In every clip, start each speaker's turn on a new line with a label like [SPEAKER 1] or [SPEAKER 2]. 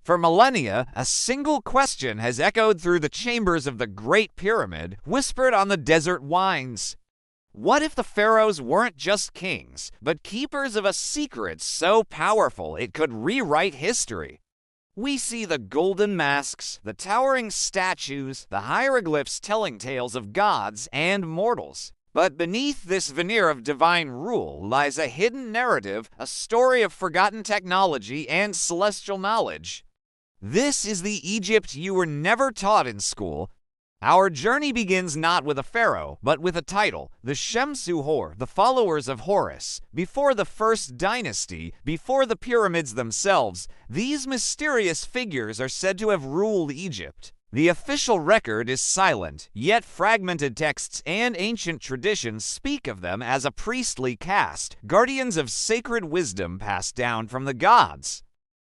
[SPEAKER 1] For millennia, a single question has echoed through the chambers of the Great Pyramid, whispered on the desert winds. What if the pharaohs weren't just kings, but keepers of a secret so powerful it could rewrite history? We see the golden masks, the towering statues, the hieroglyphs telling tales of gods and mortals. But beneath this veneer of divine rule lies a hidden narrative, a story of forgotten technology and celestial knowledge. This is the Egypt you were never taught in school. Our journey begins not with a pharaoh, but with a title, the Shemsu-Hor, the followers of Horus. Before the first dynasty, before the pyramids themselves, these mysterious figures are said to have ruled Egypt. The official record is silent, yet fragmented texts and ancient traditions speak of them as a priestly caste, guardians of sacred wisdom passed down from the gods.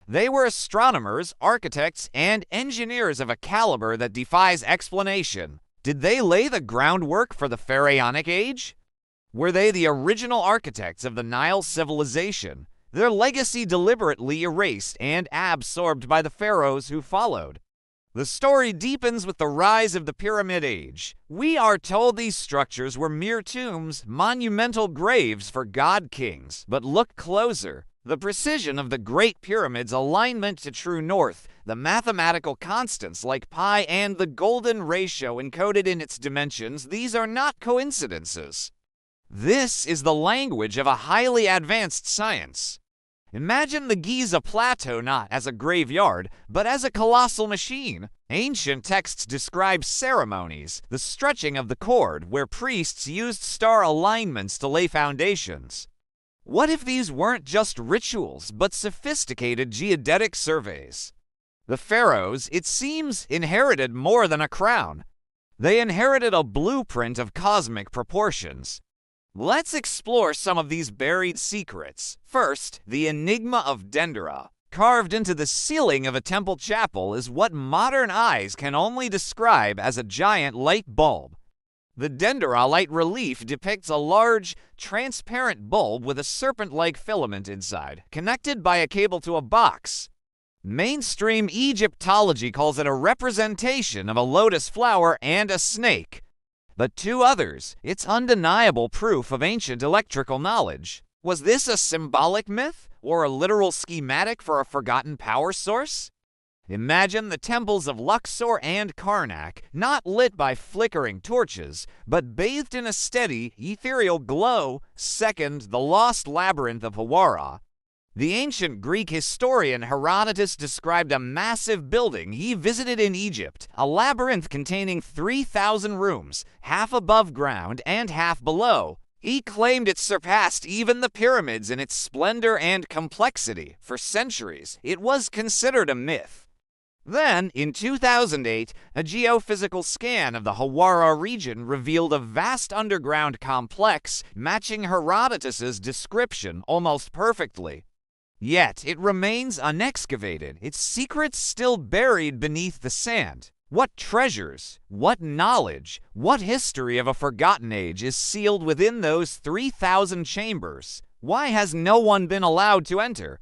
[SPEAKER 1] They were astronomers, architects, and engineers of a caliber that defies explanation. Did they lay the groundwork for the Pharaonic Age? Were they the original architects of the Nile civilization, their legacy deliberately erased and absorbed by the pharaohs who followed? The story deepens with the rise of the Pyramid Age. We are told these structures were mere tombs, monumental graves for god-kings. But look closer. The precision of the Great Pyramid's alignment to true north, the mathematical constants like pi and the golden ratio encoded in its dimensions, these are not coincidences. This is the language of a highly advanced science. Imagine the Giza Plateau not as a graveyard, but as a colossal machine. Ancient texts describe ceremonies, the stretching of the cord, where priests used star alignments to lay foundations. What if these weren't just rituals, but sophisticated geodetic surveys? The pharaohs, it seems, inherited more than a crown. They inherited a blueprint of cosmic proportions. Let's explore some of these buried secrets. First, the enigma of Dendera. Carved into the ceiling of a temple chapel is what modern eyes can only describe as a giant light bulb. The dendrolite relief depicts a large, transparent bulb with a serpent-like filament inside, connected by a cable to a box. Mainstream Egyptology calls it a representation of a lotus flower and a snake. But to others, it's undeniable proof of ancient electrical knowledge. Was this a symbolic myth, or a literal schematic for a forgotten power source? Imagine the temples of Luxor and Karnak, not lit by flickering torches, but bathed in a steady, ethereal glow. Second, the lost labyrinth of Hawara. The ancient Greek historian Herodotus described a massive building he visited in Egypt, a labyrinth containing 3,000 rooms, half above ground and half below. He claimed it surpassed even the pyramids in its splendor and complexity. For centuries, it was considered a myth. Then, in 2008, a geophysical scan of the Hawara region revealed a vast underground complex matching Herodotus's description almost perfectly. Yet, it remains unexcavated, its secrets still buried beneath the sand. What treasures, what knowledge, what history of a forgotten age is sealed within those 3,000 chambers? Why has no one been allowed to enter?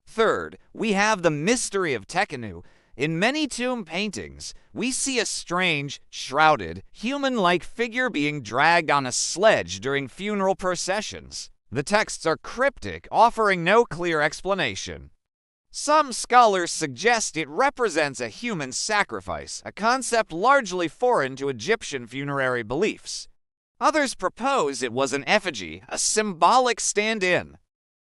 [SPEAKER 1] Third, we have the mystery of Tekhenu. In many tomb paintings, we see a strange, shrouded, human-like figure being dragged on a sledge during funeral processions. The texts are cryptic, offering no clear explanation. Some scholars suggest it represents a human sacrifice, a concept largely foreign to Egyptian funerary beliefs. Others propose it was an effigy, a symbolic stand-in.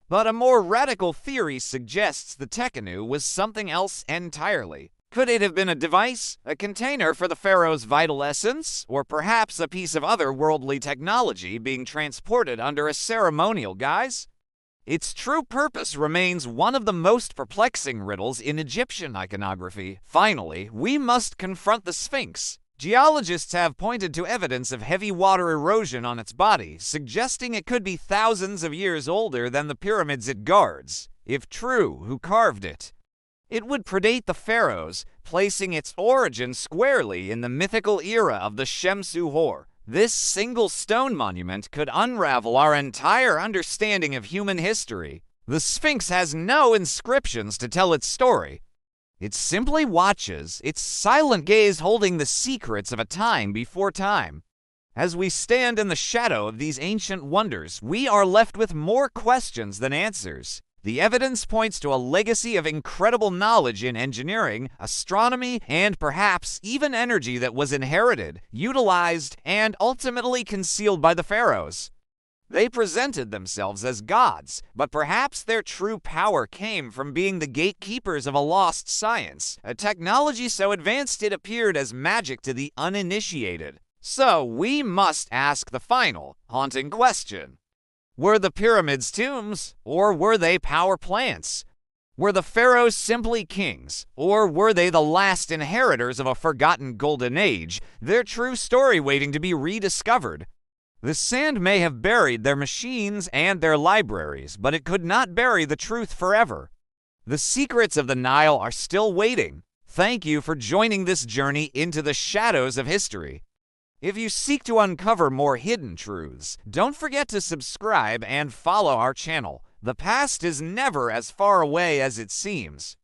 [SPEAKER 1] But a more radical theory suggests the Tekhenu was something else entirely. Could it have been a device, a container for the pharaoh's vital essence, or perhaps a piece of otherworldly technology being transported under a ceremonial guise? Its true purpose remains one of the most perplexing riddles in Egyptian iconography. Finally, we must confront the Sphinx. Geologists have pointed to evidence of heavy water erosion on its body, suggesting it could be thousands of years older than the pyramids it guards. If true, who carved it? It would predate the pharaohs, placing its origin squarely in the mythical era of the Shemsu-Hor. This single stone monument could unravel our entire understanding of human history. The Sphinx has no inscriptions to tell its story. It simply watches, its silent gaze holding the secrets of a time before time. As we stand in the shadow of these ancient wonders, we are left with more questions than answers. The evidence points to a legacy of incredible knowledge in engineering, astronomy, and perhaps even energy that was inherited, utilized, and ultimately concealed by the pharaohs. They presented themselves as gods, but perhaps their true power came from being the gatekeepers of a lost science, a technology so advanced it appeared as magic to the uninitiated. So we must ask the final, haunting question. Were the pyramids tombs, or were they power plants? Were the pharaohs simply kings, or were they the last inheritors of a forgotten golden age, their true story waiting to be rediscovered? The sand may have buried their machines and their libraries, but it could not bury the truth forever. The secrets of the Nile are still waiting. Thank you for joining this journey into the shadows of history. If you seek to uncover more hidden truths, don't forget to subscribe and follow our channel. The past is never as far away as it seems.